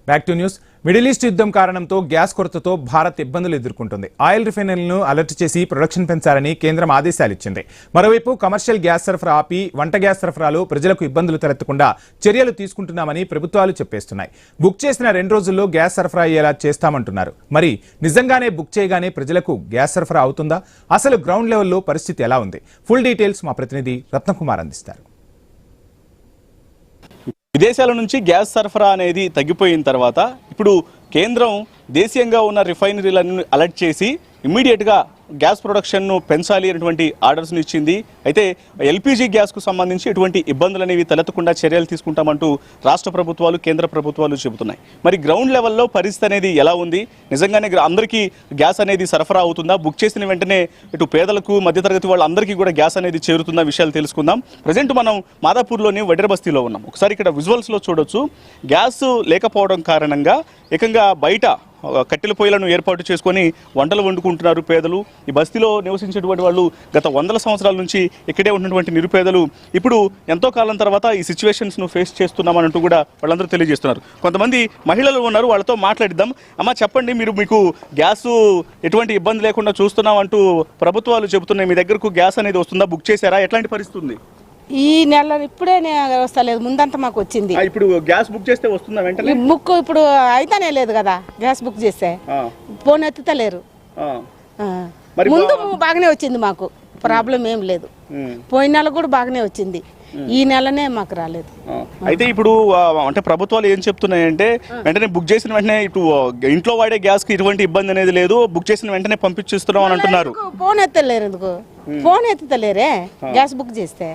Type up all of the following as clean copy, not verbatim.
Back to news. Middle east యుద్ధం కారణంతో gas కొరతతో భారత్ ఇబ్బందులు ఎదుర్కొంటుంది. ఆయిల్ రిఫైనరీలను అలర్ట్ చేసి ప్రొడక్షన్ పెంచాలని కేంద్రం ఆదేశాలు ఇచ్చింది. మరోవైపు కమర్షియల్ గ్యాస్ సరఫరా ఆపి వంట గ్యాస్ సరఫరాలో ప్రజలకు ఇబ్బందులు తలెత్తకుండా చర్యలు తీసుకుంటున్నామని ప్రభుత్వాలు చెప్పేస్తున్నాయి. బుక్ చేసిన 2 రోజుల్లో గ్యాస్ సరఫరా అయ్యేలా చేస్తామంటున్నారు. మరి నిజంగానే బుక్ చేయగానే ప్రజలకు గ్యాస్ సరఫరా అవుతుందా? అసలు గ్రౌండ్ లెవెల్లో పరిస్థితి ఎలా ఉంది? ఫుల్ డీటెయిల్స్ మా ప్రతినిధి రత్నకుమార్ అందిస్తారు. విదేశాల నుంచి గ్యాస్ సరఫరా అనేది తగ్గిపోయిన తర్వాత ఇప్పుడు కేంద్రం దేశీయంగా ఉన్న రిఫైనరీలను అలర్ట్ చేసి ఇమ్మీడియట్గా గ్యాస్ ప్రొడక్షన్ను పెంచాలి అనేటువంటి ఆర్డర్స్ను ఇచ్చింది. అయితే ఎల్పీజీ గ్యాస్కు సంబంధించి ఎటువంటి ఇబ్బందులు అనేవి తలెత్తకుండా చర్యలు తీసుకుంటామంటూ రాష్ట్ర ప్రభుత్వాలు కేంద్ర ప్రభుత్వాలు చెబుతున్నాయి. మరి గ్రౌండ్ లెవెల్లో పరిస్థితి అనేది ఎలా ఉంది? నిజంగానే అందరికీ గ్యాస్ అనేది సరఫరా అవుతుందా? బుక్ చేసిన వెంటనే ఇటు పేదలకు మధ్యతరగతి వాళ్ళందరికీ కూడా గ్యాస్ అనేది చేరుతుందా? విషయాలు తెలుసుకుందాం. ప్రజెంట్ మనం మాదాపూర్లోని వడ్డెర బస్తీలో ఉన్నాం. ఒకసారి ఇక్కడ విజువల్స్లో చూడొచ్చు. గ్యాస్ లేకపోవడం కారణంగా ఏకంగా బయట కట్టెల పొయ్యిలను ఏర్పాటు చేసుకొని వంటలు వండుకుంటున్నారు పేదలు. ఈ బస్తీలో నివసించేటువంటి వాళ్ళు గత 100 సంవత్సరాల నుంచి ఇక్కడే ఉన్నటువంటి నిరుపేదలు ఇప్పుడు ఎంతో కాలం తర్వాత ఈ సిచ్యువేషన్స్ను ఫేస్ చేస్తున్నామనంటూ కూడా వాళ్ళందరూ తెలియజేస్తున్నారు. కొంతమంది మహిళలు ఉన్నారు, వాళ్ళతో మాట్లాడిద్దాం. అమ్మ చెప్పండి, మీకు గ్యాస్ ఎటువంటి ఇబ్బంది లేకుండా చూస్తున్నాం అంటూ ప్రభుత్వాలు చెబుతున్నాయి. మీ దగ్గరకు గ్యాస్ అనేది వస్తుందా? బుక్ చేశారా? ఎట్లాంటి పరిస్థితి ఉంది? ఈ నెల ఇప్పుడే వస్తలేదు, ముందంతా మాకు వచ్చింది. ఇప్పుడు గ్యాస్ బుక్ చేస్తే వస్తుందా వెంటనే? బుక్ ఇప్పుడు అయితేనే లేదు కదా, గ్యాస్ బుక్ చేస్తే ఫోన్ ఎత్తుతలేరు. ముందు బాగానే వచ్చింది, మాకు ప్రాబ్లం ఏం లేదు. పోయిన నెల కూడా బాగానే వచ్చింది, ఈ నెలనే మాకు రాలేదు. అయితే ఇప్పుడు అంటే ప్రభుత్వాలు ఏం చెప్తున్నాయంటే వెంటనే బుక్ చేసిన వెంటనే ఇటు ఇంట్లో వాడే గ్యాస్ కి ఎటువంటి ఇబ్బంది అనేది లేదు, బుక్ చేసిన వెంటనే పంపించిస్తున్నాం అని అంటున్నారు. ఫోన్ ఎత్తలేరు, ఎందుకు ఫోన్ ఎత్తుతలేరే? గ్యాస్ బుక్ చేస్తే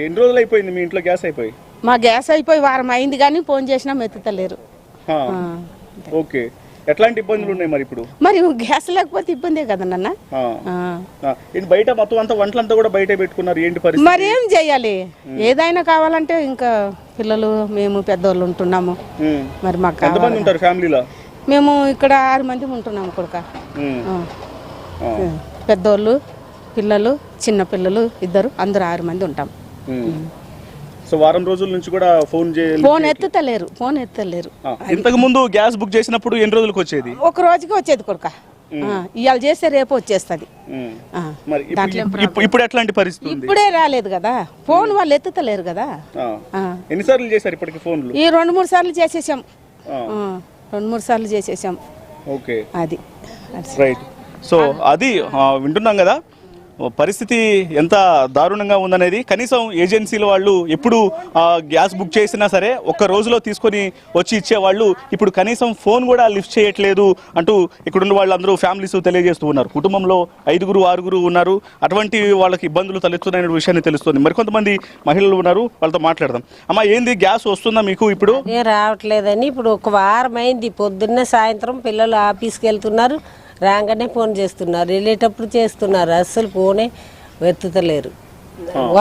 ఎన్ని రోజులు అయిపోయింది మీ ఇంట్లో గ్యాస్ అయిపోయి? మా గ్యాస్ అయిపోయి వారం అయింది, కానీ ఫోన్ చేసినా ఎత్తుతలేరు. ఓకే, ఎట్లాంటి ఇబ్బందులు ఉన్నాయి మరి ఇప్పుడు? మరి గ్యాస్ లేకపోతే ఇబ్బందే కదా నాన్న. బయట మొత్తం అంతా వంటలంతా కూడా బయట పెట్టుకున్నారు, ఏంటి పరిస్థితి? మరి ఏం చెయ్యాలి? ఏదైనా కావాలంటే ఇంకా పిల్లలు మేము పెద్దవాళ్ళు ఉంటున్నాము. మరి మాకు ఎంతమంది ఉంటారు ఫ్యామిలీలో? మేము ఇక్కడ 6 మంది ఉంటున్నాము కొడుక. పెద్దోళ్ళు, పిల్లలు, చిన్న పిల్లలు ఇద్దరు, అందరూ 6 మంది ఉంటాం. సో వారం రోజుల నుంచి కూడా ఫోన్ ఎత్తుతలేరు. ఇంతకు ముందు గ్యాస్ బుక్ చేసినప్పుడు ఎన్ని రోజులకు వచ్చేది? ఒక రోజుకి వచ్చేది కొడుక. ఇవాళ చేస్తే రేపు వచ్చేస్తుంది. ఇప్పుడు ఎట్లాంటి పరిస్థితి? ఇప్పుడే రాలేదు కదా, ఫోన్ వాళ్ళు ఎత్తుతలేరు కదా. ఎన్నిసార్లు చేశారు ఇప్పటికి ఫోన్లు? ఈ 2-3 సార్లు చేసేసాం. 2-3 సార్లు చేసేసాం. ఓకే, అది రైట్. సో అది వింటున్నాం కదా, పరిస్థితి ఎంత దారుణంగా ఉందనేది. కనీసం ఏజెన్సీల వాళ్ళు ఎప్పుడు గ్యాస్ బుక్ చేసినా సరే ఒక్క రోజులో తీసుకొని వచ్చి ఇచ్చేవాళ్ళు ఇప్పుడు కనీసం ఫోన్ కూడా లిఫ్ట్ చేయట్లేదు అంటూ ఇక్కడున్న వాళ్ళందరూ ఫ్యామిలీస్ తెలియజేస్తూ ఉన్నారు. కుటుంబంలో 5-6 ఉన్నారు, అటువంటి వాళ్ళకి ఇబ్బందులు తలెత్తున్నాయనే విషయాన్ని తెలుస్తుంది. మరికొంతమంది మహిళలు ఉన్నారు, వాళ్ళతో మాట్లాడదాం. అమ్మ, ఏంది గ్యాస్ వస్తుందా మీకు ఇప్పుడు? రావట్లేదని ఇప్పుడు ఒక వారం అయింది. పొద్దున్నే సాయంత్రం పిల్లలు ఆఫీస్కి వెళ్తున్నారు, రాగానే ఫోన్ చేస్తున్నారు, వెళ్ళేటప్పుడు చేస్తున్నారు, అస్సలు ఫోనే ఎత్తుతలేరు.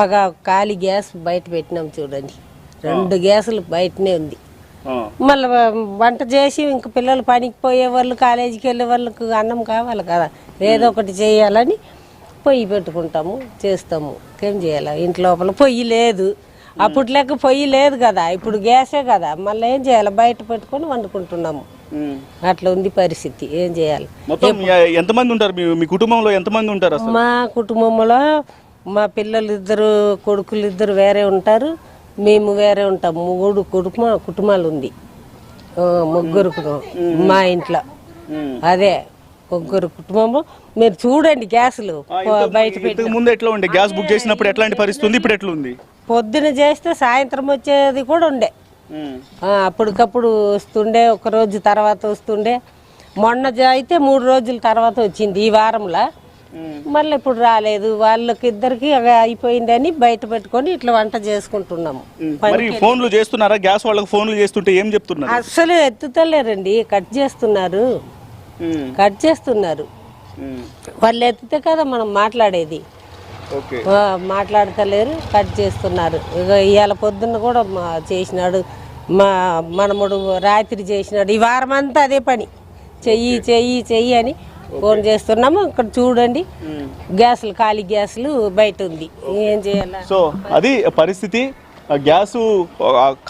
ఒక ఖాళీ గ్యాస్ బయట పెట్టినాం చూడండి, 2 గ్యాసులు బయటనే ఉంది. మళ్ళీ వంట చేసి ఇంక పిల్లలు పనికి పోయే వాళ్ళు, కాలేజీకి వెళ్ళే వాళ్ళకు అన్నం కావాలి కదా, ఏదో ఒకటి చేయాలని పొయ్యి పెట్టుకుంటాము, చేస్తాము. ఏం చేయాలి? ఇంటి లోపల పొయ్యి లేదు, అప్పుడు లెక్క పొయ్యి లేదు కదా, ఇప్పుడు గ్యాసే కదా, మళ్ళీ ఏం చేయాలి? బయట పెట్టుకొని వండుకుంటున్నాము. అట్లా ఉంది పరిస్థితి, ఏం చేయాలి? ఎంతమంది ఉంటారు మీ కుటుంబంలో? ఎంతమంది ఉంటారు? మా కుటుంబంలో మా పిల్లలు 2 కొడుకులు 2 వేరే ఉంటారు, మేము వేరే ఉంటాం. 3 కుటుంబాలు ఉంది, 3 మా ఇంట్లో. అదే 3 కుటుంబము. మీరు చూడండి గ్యాసులు బయట పెట్టి. ముందు ఎట్లా ఉండే? గ్యాస్ బుక్ చేసినప్పుడు ఎట్లాంటి పరిస్థితి ఉంది, ఇప్పుడు ఎట్లా ఉంది? పొద్దున చేస్తే సాయంత్రం వచ్చేది కూడా ఉండే, అప్పటికప్పుడు వస్తుండే, ఒక రోజు తర్వాత వస్తుండే. మొన్న అయితే 3 రోజుల తర్వాత వచ్చింది ఈ వారంలో. మళ్ళీ ఇప్పుడు రాలేదు. వాళ్ళకి 2కి అయిపోయిందని బయట పెట్టుకొని ఇట్లా వంట చేసుకుంటున్నాము. ఫోన్లు చేస్తున్నారా? గ్యాస్ వాళ్ళకి ఫోన్లు చేస్తుంటే ఏం చెప్తున్నారు? అస్సలు ఎత్తుతలేరండి, కట్ చేస్తున్నారు. వాళ్ళు ఎత్తితే కదా మనం మాట్లాడేది, మాట్లాడతలేరు, కట్ చేస్తున్నారు. ఇవాళ పొద్దున్న కూడా చేసినాడు, మా మనముడు రాత్రి చేసినాడు. ఈ వారం అంతా అదే పని, చెయ్యి అని ఫోన్ చేస్తున్నాము. ఇక్కడ చూడండి గ్యాసులు, ఖాళీ గ్యాసులు బయట ఉంది, ఏం చేయాలి? సో అది పరిస్థితి. గ్యాసు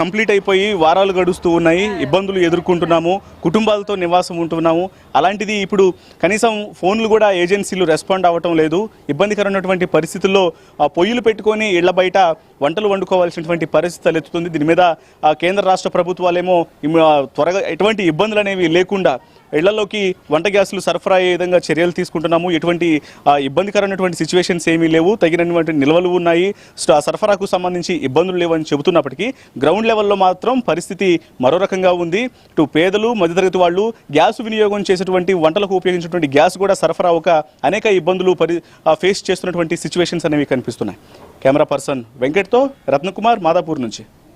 కంప్లీట్ అయిపోయి వారాలు గడుస్తూ ఉన్నాయి, ఇబ్బందులు ఎదుర్కొంటున్నాము, కుటుంబాలతో నివాసం ఉంటున్నాము. అలాంటిది ఇప్పుడు కనీసం ఫోన్లు కూడా ఏజెన్సీలు రెస్పాండ్ అవ్వటం లేదు. ఇబ్బందికరమైనటువంటి పరిస్థితుల్లో పొయ్యిలు పెట్టుకొని ఇళ్ల బయట వంటలు వండుకోవాల్సినటువంటి పరిస్థితి తలెత్తుతుంది. దీని మీద కేంద్ర రాష్ట్ర ప్రభుత్వాలేమో త్వరగా ఎటువంటి ఇబ్బందులు అనేవి లేకుండా ఇళ్లలోకి వంట గ్యాసులు సరఫరా అయ్యే విధంగా చర్యలు తీసుకుంటున్నాము. ఎటువంటి ఇబ్బందికరమైనటువంటి సిచ్యువేషన్స్ ఏమీ లేవు, తగినటువంటి నిల్వలు ఉన్నాయి, సరఫరాకు సంబంధించి ఇబ్బందులు లేవని చెబుతున్నప్పటికీ గ్రౌండ్ లెవెల్లో మాత్రం పరిస్థితి మరో రకంగా ఉంది. ఇటు పేదలు, మధ్యతరగతి వాళ్ళు గ్యాస్ వినియోగం చేసేటువంటి వంటలకు ఉపయోగించినటువంటి గ్యాస్ కూడా సరఫరా అవ్వక అనేక ఇబ్బందులు ఫేస్ చేస్తున్నటువంటి సిచ్యువేషన్స్ అనేవి కనిపిస్తున్నాయి. కెమెరా పర్సన్ వెంకట్తో రత్నకుమార్, మాదాపూర్ నుంచి.